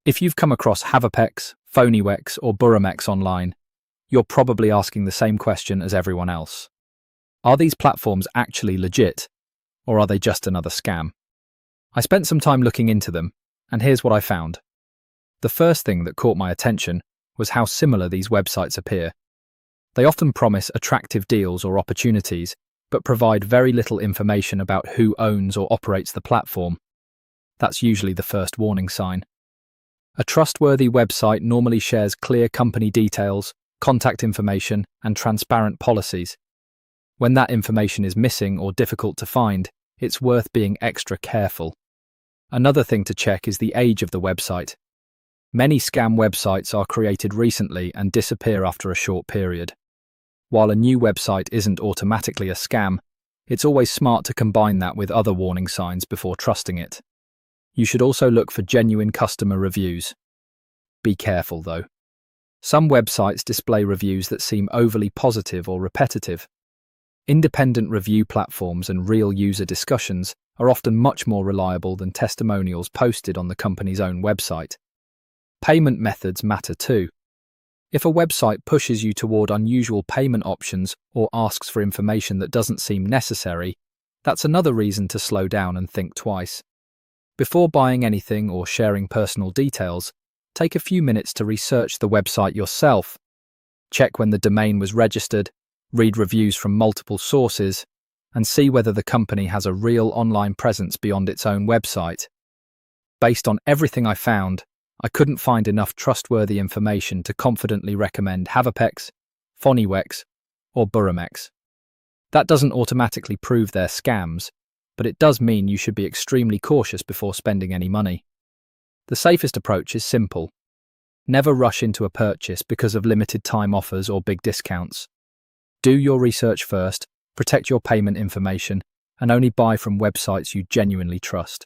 If you've come across Havapex, Foniwex, or Buramex online, you're probably asking the same question as everyone else. Are these platforms actually legit, or are they just another scam? I spent some time looking into them, and here's what I found. The first thing that caught my attention was how similar these websites appear. They often promise attractive deals or opportunities, but provide very little information about who owns or operates the platform. That's usually the first warning sign. A trustworthy website normally shares clear company details, contact information, and transparent policies. When that information is missing or difficult to find, it's worth being extra careful. Another thing to check is the age of the website. Many scam websites are created recently and disappear after a short period. While a new website isn't automatically a scam, it's always smart to combine that with other warning signs before trusting it. You should also look for genuine customer reviews. Be careful, though. Some websites display reviews that seem overly positive or repetitive. Independent review platforms and real user discussions are often much more reliable than testimonials posted on the company's own website. Payment methods matter too. If a website pushes you toward unusual payment options or asks for information that doesn't seem necessary, that's another reason to slow down and think twice. Before buying anything or sharing personal details, take a few minutes to research the website yourself. Check when the domain was registered, read reviews from multiple sources, and see whether the company has a real online presence beyond its own website. Based on everything I found, I couldn't find enough trustworthy information to confidently recommend Havapex, Foniwex, or Buramex. That doesn't automatically prove they're scams, but it does mean you should be extremely cautious before spending any money. The safest approach is simple. Never rush into a purchase because of limited time offers or big discounts. Do your research first, protect your payment information, and only buy from websites you genuinely trust.